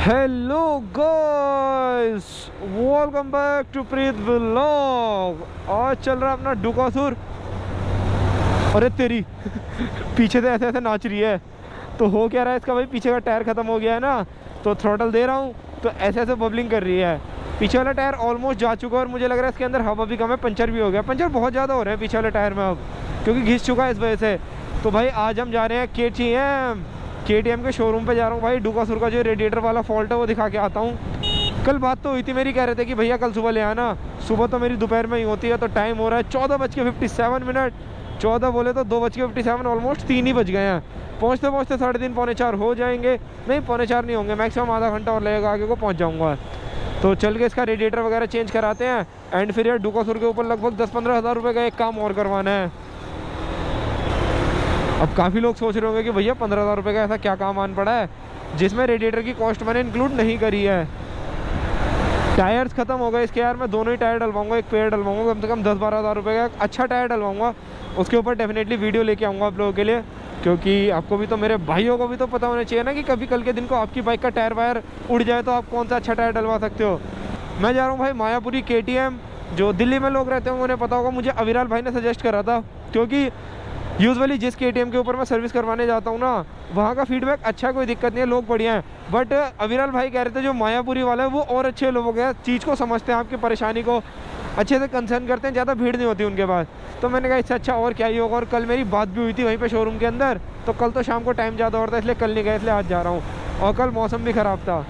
Hello guys, welcome back to Preet vlog. आज चल रहा है अपना डुकासुर। अरे तेरी पीछे से ऐसे ऐसे नाच रही है। तो हो क्या रहा है इसका भाई, पीछे का टायर ख़त्म हो गया है ना, तो थ्रॉटल दे रहा हूँ तो ऐसे ऐसे बबलिंग कर रही है। पीछे वाला टायर ऑलमोस्ट जा चुका है और मुझे लग रहा है इसके अंदर हवा भी कम है, पंचर भी हो गया। पंचर बहुत ज़्यादा हो रहे हैं पीछे वाले टायर में अब, क्योंकि घिस चुका है इस वजह से। तो भाई आज हम जा रहे हैं KTM के शोरूम पे जा रहा हूँ भाई। डुकासुर का जो रेडिएटर वाला फॉल्ट है वो दिखा के आता हूँ। कल बात तो हुई थी मेरी, कह रहे थे कि भैया कल सुबह ले आना। सुबह तो मेरी दोपहर में ही होती है, तो टाइम हो रहा है 14:57। 14 बोले तो 2:57, ऑलमोस्ट 3 ही बज गए हैं। पहुँचते पहुँचते 3:30 पौने 4 हो जाएंगे। नहीं, पौने 4 नहीं होंगे, मैक्सिमम आधा घंटा और लगेगा, आगे को पहुँच जाऊँगा। तो चल के इसका रेडिएटर वगैरह चेंज कराते हैं। एंड फिर यार डुकासुर के ऊपर लगभग 10-15 हज़ार रुपये का एक काम और करवाना है। अब काफ़ी लोग सोच रहे होंगे कि भैया 15,000 रुपये का ऐसा क्या काम आन पड़ा है जिसमें रेडिएटर की कॉस्ट मैंने इंक्लूड नहीं करी है। टायर्स ख़त्म हो गए इसके यार, मैं दोनों ही टायर डलवाऊंगा, एक पेयर डलवाऊंगा, कम से कम 10-12 हज़ार रुपये का अच्छा टायर डलवाऊंगा। उसके ऊपर डेफिनेटली वीडियो लेके आऊँगा आप लोगों के लिए, क्योंकि आपको भी तो, मेरे भाइयों को भी तो पता होना चाहिए ना कि कभी कल के दिन को आपकी बाइक का टायर वायर उड़ जाए तो आप कौन सा अच्छा टायर डलवा सकते हो। मैं जा रहा हूँ भाई मायापुरी KTM। जो दिल्ली में लोग रहते होंगे उन्हें पता होगा, मुझे अविराल भाई ने सजेस्ट करा था, क्योंकि यूजुअली जिस KTM के ऊपर मैं सर्विस करवाने जाता हूँ ना, वहाँ का फीडबैक अच्छा है, कोई दिक्कत नहीं है, लोग बढ़िया हैं। बट अविराल भाई कह रहे थे जो मायापुरी वाला है वो और अच्छे लोग हैं, चीज़ को समझते हैं, आपकी परेशानी को अच्छे से कंसर्न करते हैं, ज़्यादा भीड़ नहीं होती उनके पास। तो मैंने कहा इससे अच्छा और क्या ही होगा। और कल मेरी बात भी हुई थी वहीं पे शोरूम के अंदर, तो कल तो शाम को टाइम ज़्यादा और था, इसलिए कल नहीं गया, इसलिए आज जा रहा हूँ। और कल मौसम भी ख़राब था।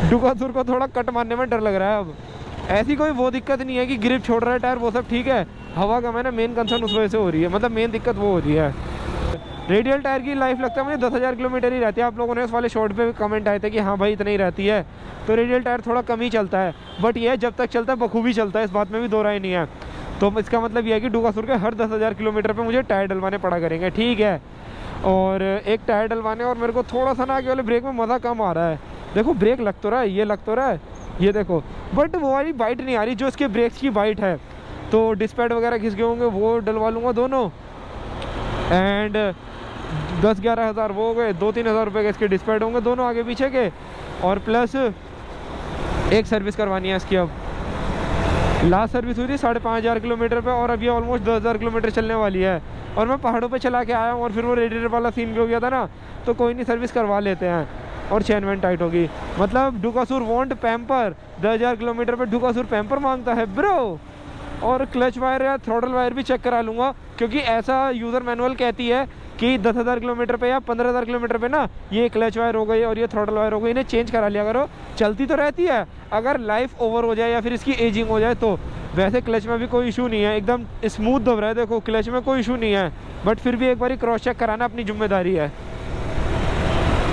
डुकासुर को थोड़ा कट मारने में डर लग रहा है अब। ऐसी कोई वो दिक्कत नहीं है कि ग्रिप छोड़ रहा है टायर, वो सब ठीक है। हवा का मैंने मेन कंसर्न उस वजह से हो रही है, मतलब मेन दिक्कत वो हो रही है। रेडियल टायर की लाइफ लगता है मुझे 10,000 किलोमीटर ही रहती है। आप लोगों ने उस वाले शॉर्ट पे भी कमेंट आए थे कि हाँ भाई इतनी ही रहती है, तो रेडियल टायर थोड़ा कम ही चलता है। बट ये जब तक चलता है बखूबी चलता है, इस बात में भी दो राय नहीं है। तो इसका मतलब यह है कि डुकासुर के हर 10,000 किलोमीटर पर मुझे टायर डलवाने पड़ा करेंगे, ठीक है। और एक टायर डलवाने, और मेरे को थोड़ा सा ना आगे वाले ब्रेक में मज़ा कम आ रहा है। देखो ब्रेक लग तो रहा है, ये लग तो रहा है, ये देखो, बट वो वाली बाइट नहीं आ रही जो इसके ब्रेक्स की बाइट है। तो डिस्पैड वगैरह घिस गए होंगे, वो डलवा लूँगा दोनों। एंड 10-11 हज़ार वो हो गए, 2-3 हज़ार रुपये के इसके डिस्पैड होंगे दोनों आगे पीछे के। और प्लस एक सर्विस करवानी है इसकी। अब लास्ट सर्विस हुई थी 5,500 किलोमीटर पे, और अभी ऑलमोस्ट 10,000 किलोमीटर चलने वाली है। और मैं पहाड़ों पे चला के आया हूँ, और फिर वो रेडिएटर वाला सीन भी हो गया था ना, तो कोई नहीं, सर्विस करवा लेते हैं और चेन वेन टाइट होगी। मतलब डुकासुर वांट पैम्पर। 10,000 किलोमीटर पे डुकासुर पैम्पर मांगता है ब्रो। और क्लच वायर या थ्रॉटल वायर भी चेक करा लूँगा, क्योंकि ऐसा यूज़र मैनुअल कहती है कि 10,000 किलोमीटर पे या 15,000 किलोमीटर पे ना, ये क्लच वायर हो गई और ये थ्रॉटल वायर हो गई, इन्हें चेंज करा लिया करो। चलती तो रहती है, अगर लाइफ ओवर हो जाए या फिर इसकी एजिंग हो जाए तो। वैसे क्लच में भी कोई इशू नहीं है, एकदम स्मूथ दब रहा है, देखो क्लच में कोई इशू नहीं है। बट फिर भी एक बार क्रॉस चेक कराना अपनी जिम्मेदारी है।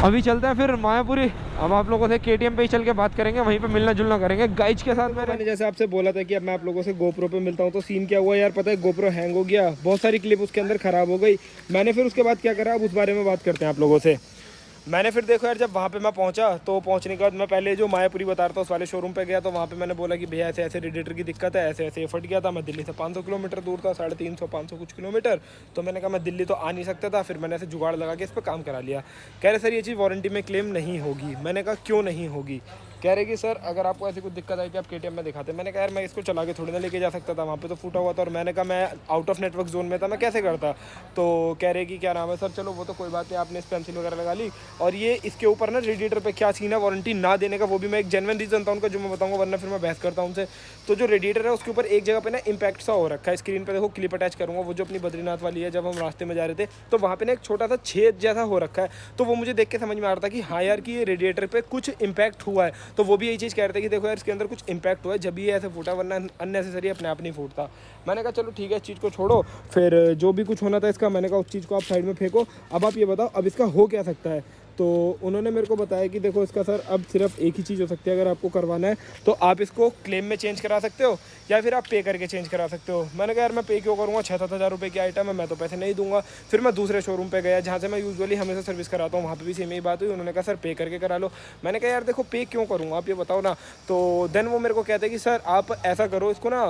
अभी चलते हैं फिर मायापुरी। अब आप लोगों से KTM पे ही चल के बात करेंगे, वहीं पे मिलना जुलना करेंगे गाइज के साथ। मैंने जैसे आपसे बोला था कि अब मैं आप लोगों से GoPro पे मिलता हूँ, तो सीन क्या हुआ यार पता है, GoPro हैंग हो गया, बहुत सारी क्लिप उसके अंदर ख़राब हो गई। मैंने फिर उसके बाद क्या करा, अब उस बारे में बात करते हैं आप लोगों से। मैंने फिर देखो यार, जब वहाँ पे मैं पहुँचा, तो पहुँचने के बाद मैं पहले जो मायापुरी बता रहा था उस वाले शोरूम पे गया। तो वहाँ पे मैंने बोला कि भैया ऐसे ऐसे रेडिएटर की दिक्कत है, ऐसे ऐसे फट गया था। मैं दिल्ली से 500 किलोमीटर दूर था, 350-500 कुछ किलोमीटर। तो मैंने कहा मैं दिल्ली तो आ नहीं सकता था, फिर मैंने ऐसे जुगाड़ लगा के इस पर काम करा लिया। कह रहे सर ये चीज़ वारंटी में क्लेम नहीं होगी। मैंने कहा क्यों नहीं होगी। कह रहे कि सर अगर आपको ऐसी कुछ दिक्कत आई कि आप KTM में दिखाते। मैंने कहा यार मैं इसको चला के थोड़ी ना लेके जा सकता था, वहाँ पे तो फूटा हुआ था, और मैंने कहा मैं आउट ऑफ नेटवर्क जोन में था, मैं कैसे करता। तो कह रहे कि क्या नाम है सर, चलो वो तो कोई बात नहीं, आपने इस पेंसिल वगैरह लगा ली। और ये इसके ऊपर ना रेडिएटर पे क्या सीन है वारंटी ना देने का, वो भी मैं एक जेन्युइन रीज़न था उनका जो मैं बताऊँगा, वरना फिर मैं बहस करता हूँ उनसे। तो जो रेडिएटर है उसके ऊपर एक जगह पे ना इम्पैक्ट सा हो रखा है, स्क्रीन पे देखो क्लिप अटैच करूँगा, वो जो अपनी बद्रीनाथ वाली है, जब हम रास्ते में जा रहे थे तो वहाँ पे ना एक छोटा सा छेद जैसा हो रखा है। तो वो मुझे देख के समझ में आ रहा था कि हाँ यार कि ये रेडिएटर पे कुछ इम्पैक्ट हुआ है। तो वो भी यही चीज़ कह रहे थे कि देखो यार इसके अंदर कुछ इम्पैक्ट हुआ है, जब ये ऐसे फूटा, वरना अननेसेसरी अपने आप नहीं फूटता। मैंने कहा चलो ठीक है, इस चीज़ को छोड़ो, फिर जो भी कुछ होना था इसका, मैंने कहा उस चीज़ को आप साइड में फेंको। अब आप ये बताओ अब इसका हो क्या सकता है। तो उन्होंने मेरे को बताया कि देखो इसका सर अब सिर्फ एक ही चीज़ हो सकती है, अगर आपको करवाना है तो आप इसको क्लेम में चेंज करा सकते हो, या फिर आप पे करके चेंज करा सकते हो। मैंने कहा यार मैं पे क्यों करूँगा, 6-7 हज़ार रुपये की आइटम है, मैं तो पैसे नहीं दूंगा। फिर मैं दूसरे शोरूम पे गया जहाँ से मैं यूजुअली हमेशा सर्विस कराता हूँ, वहाँ पे भी सेम ही बात हुई। उन्होंने कहा सर पे करके करा लो। मैंने कहा यार देखो पे क्यों करूँगा, आप ये बताओ ना। तो देन वो मेरे को कहते हैं कि सर आप ऐसा करो, इसको ना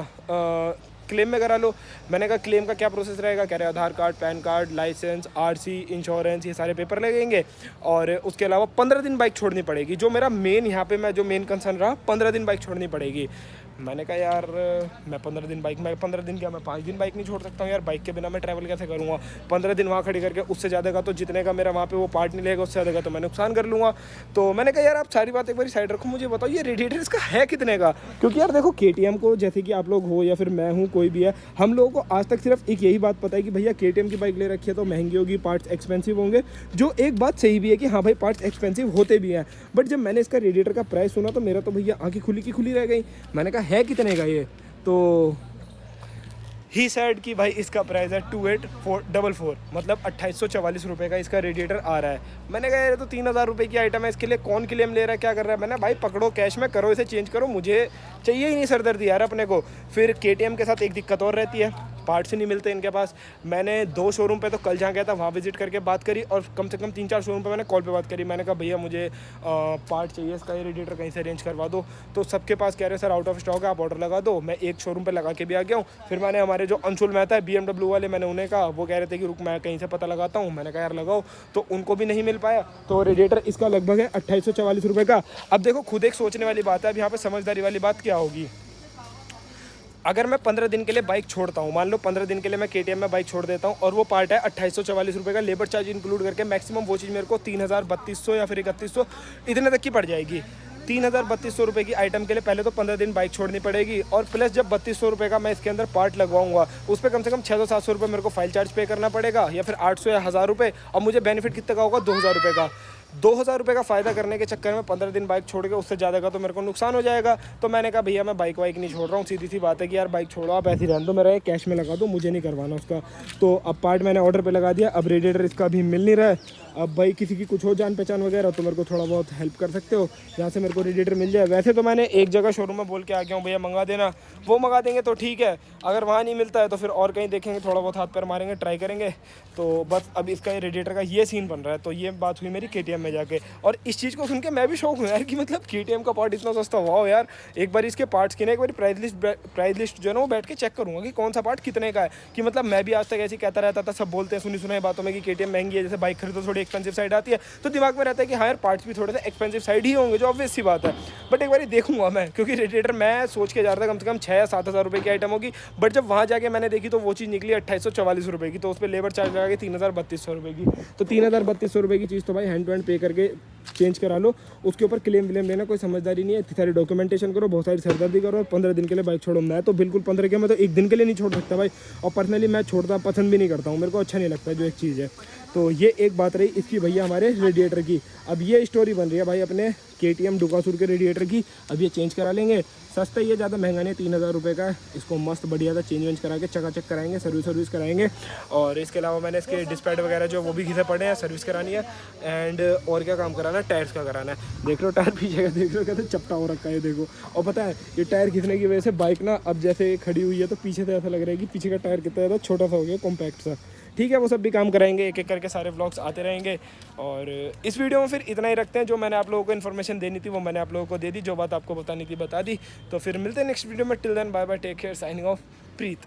क्लेम में करा लो। मैंने कहा क्लेम का क्या प्रोसेस रहेगा, कह रहे Aadhaar card, PAN card, licence, RC, insurance, ये सारे पेपर लगेंगे और उसके अलावा 15 दिन बाइक छोड़नी पड़ेगी। जो मेरा मेन यहाँ पे मैं जो मेन कंसर्न रहा, 15 दिन बाइक छोड़नी पड़ेगी। मैंने कहा यार मैं 15 दिन बाइक, मैं 15 दिन क्या, मैं 5 दिन बाइक नहीं छोड़ सकता हूँ यार, बाइक के बिना मैं ट्रैवल कैसे करूँगा। 15 दिन वहाँ खड़ी करके उससे ज़्यादा का तो जितने का मेरा वहाँ पे वो पार्ट नहीं लेगा, उससे ज़्यादा का तो मैं नुकसान कर लूँगा। तो मैंने कहा यार आप सारी बात एक बार साइड रखो, मुझे बताओ ये रेडिएटर इसका है कितने का। क्योंकि यार देखो KTM को, जैसे कि आप लोग हो या फिर मैं हूँ, कोई भी है, हम लोगों को आज तक सिर्फ एक यही बात पता है कि भैया KTM की बाइक ले रखी है तो महंगी होगी, पार्ट्स एक्सपेंसिव होंगे। जो एक बात सही भी है कि हाँ भाई पार्ट्स एक्सपेंसिव होते भी हैं, बट जब मैंने इसका रेडिएटर का प्राइस सुना तो मेरा तो भैया आंखें खुली की खुली रह गई। मैंने कहा है कितने का ये, तो ही सेड कि भाई इसका प्राइस है 2844, मतलब 2844 रुपये का इसका रेडिएटर आ रहा है। मैंने कहा यार तो 3000 रुपये की आइटम है, इसके लिए कौन क्लेम ले रहा है, क्या कर रहा है। मैंने भाई पकड़ो कैश में करो, इसे चेंज करो, मुझे चाहिए ही नहीं सरदर्दी यार अपने को। फिर KTM के साथ एक दिक्कत और रहती है, पार्ट्स ही नहीं मिलते इनके पास। मैंने 2 शोरूम पे तो कल जहाँ गया था वहाँ विजिट करके बात करी और कम से कम 3-4 शोरूम पे मैंने कॉल पे बात करी। मैंने कहा भैया मुझे पार्ट चाहिए इसका, ये रेडिएटर कहीं से अरेंज करवा दो। तो सबके पास कह रहे सर आउट ऑफ स्टॉक है, आप ऑर्डर लगा दो। मैं एक शोरूम पे लगा के भी आ गया हूँ। फिर मैंने हमारे जो अंशुल मेहता है BMW वाले, मैंने उन्हें कहा, वो कह रहे थे कि रुक मैं कहीं से पता लगाता हूँ। मैंने कहा यार लगाओ, तो उनको भी नहीं मिल पाया। तो रेडिएटर इसका लगभग है 2844 रुपये का। अब देखो खुद एक सोचने वाली बात है, अब यहाँ पे समझदारी वाली बात क्या होगी। अगर मैं 15 दिन के लिए बाइक छोड़ता हूँ, मान लो 15 दिन के लिए मैं KTM में बाइक छोड़ देता हूँ और वो पार्ट है 2844 रुपये का, लेबर चार्ज इंक्लूड करके मैक्सिमम वो चीज़ मेरे को 3200 या फिर 3100 इतने तक की पड़ जाएगी। 3200 रुपये की आइटम के लिए पहले तो 15 दिन बाइक छोड़नी पड़ेगी और प्लस जब 3200 रुपये का मैं इसके अंदर पार्ट लगवाऊंगा उस पर कम से कम 600-700 रुपये मेरे को फाइल चार्ज पे करना पड़ेगा, या फिर 800 या 1000 रुपये। और मुझे बेनिफिट कितने का होगा, 2000 रुपये का। 2000 रुपये का फ़ायदा करने के चक्कर में 15 दिन बाइक छोड़ के उससे ज़्यादा का तो मेरे को नुकसान हो जाएगा। तो मैंने कहा भैया मैं बाइक वाइक नहीं छोड़ रहा हूँ, सीधी सी बात है कि यार बाइक छोड़ो, आप ऐसे ही रहने दो, मेरा ये कैश में लगा दो, मुझे नहीं करवाना उसका। तो अब पार्ट मैंने ऑर्डर पे लगा दिया, अब रेडिएटर इसका अभी मिल नहीं रहा है। अब भाई किसी की कुछ हो जान पहचान वगैरह तो मेरे को थोड़ा बहुत हेल्प कर सकते हो, जहाँ से मेरे को रेडिएटर मिल जाए। वैसे तो मैंने एक जगह शोरूम में बोल के आ गया हूँ भैया मंगा देना, वो मंगा देंगे तो ठीक है, अगर वहाँ नहीं मिलता है तो फिर और कहीं देखेंगे, थोड़ा बहुत हाथ पैर मारेंगे, ट्राई करेंगे। तो बस अब इसका रेडिएटर का ये सीन बन रहा है। तो ये बात हुई मेरी KTM में जाके, और इस चीज़ को सुन के मैं भी शौक हूँ यार कि मतलब KTM का पार्ट इतना सस्ता हुआ हो यार। एक बार इसके पार्ट्स की ना एक बार प्राइस लिस्ट जो है ना वो बैठ के चेक करूँगा कि कौन सा पार्ट कितने का है। कि मतलब मैं भी आज तक ऐसे कहता रहता था, सब बोलते हैं सुनी सुनाई बातों में कि KTM महंगी है, जैसे बाइक खरीदो थोड़ी एक्सपेंसिव साइड आती है, तो दिमाग में रहता है कि हाँ यार पार्ट्स भी थोड़े से एक्सपेंसिव साइड ही होंगे, जो ऑब्वियस सी बात है। बट एक बार देखूंगा मैं, क्योंकि रेडिएटर मैं सोच के जा रहा था कम से कम 6 या 7 हज़ार रुपये की आइटम होगी, बट जब वहाँ जाके मैंने देखी तो वो चीज़ निकली 2844 रुपये की। तो उस पर लेबर चार्ज लगा के 3200 रुपये की। तो 3200 रुपये की चीज़ तो भाई हैंड टू हैंड पे करके चेंज करा लो, उसके ऊपर क्लेम विलेम लेना कोई समझदारी नहीं है। इतनी सारी डॉक्यूमेंटेशन करो, बहुत सारी सरदर्दी करो और 15 दिन के लिए बाइक छोड़ो। मैं तो बिल्कुल 15 के, मैं तो एक दिन के लिए नहीं छोड़ सकता भाई, और पर्सनली मैं छोड़ना पसंद भी नहीं करता हूँ, मेरे को अच्छा नहीं लगता जो एक चीज़ है। तो ये एक बात रही इसकी भैया हमारे रेडिएटर की। अब ये स्टोरी बन रही है भाई अपने KTM डुकासुर के रेडिएटर की। अब ये चेंज करा लेंगे, सस्ता ही है, ज़्यादा महंगा नहीं, 3000 रुपये का। इसको मस्त बढ़िया था चेंज वेंज करा के चकाचक कराएंगे, सर्विस कराएंगे। और इसके अलावा मैंने इसके डिस्पैड वगैरह जो वो भी घिसे पड़े हैं, सर्विस करानी है। एंड और क्या काम कराना है, टायर्स का कराना है। देख लो टायर पीछे का, देख लो कहते चपटा हो रखा है देखो। और पता है ये टायर घिसने की वजह से बाइक ना अब जैसे खड़ी हुई है तो पीछे से ऐसा लग रहा है कि पीछे का टायर कितना ज़्यादा छोटा सा हो गया, कॉम्पैक्ट सा। ठीक है, वो सब भी काम कराएंगे, एक एक करके सारे व्लॉग्स आते रहेंगे। और इस वीडियो में फिर इतना ही रखते हैं। जो मैंने आप लोगों को इन्फॉर्मेशन देनी थी वो मैंने आप लोगों को दे दी, जो बात आपको बतानी थी बता दी। तो फिर मिलते हैं नेक्स्ट वीडियो में। Till then bye bye, take care, signing off, प्रीत।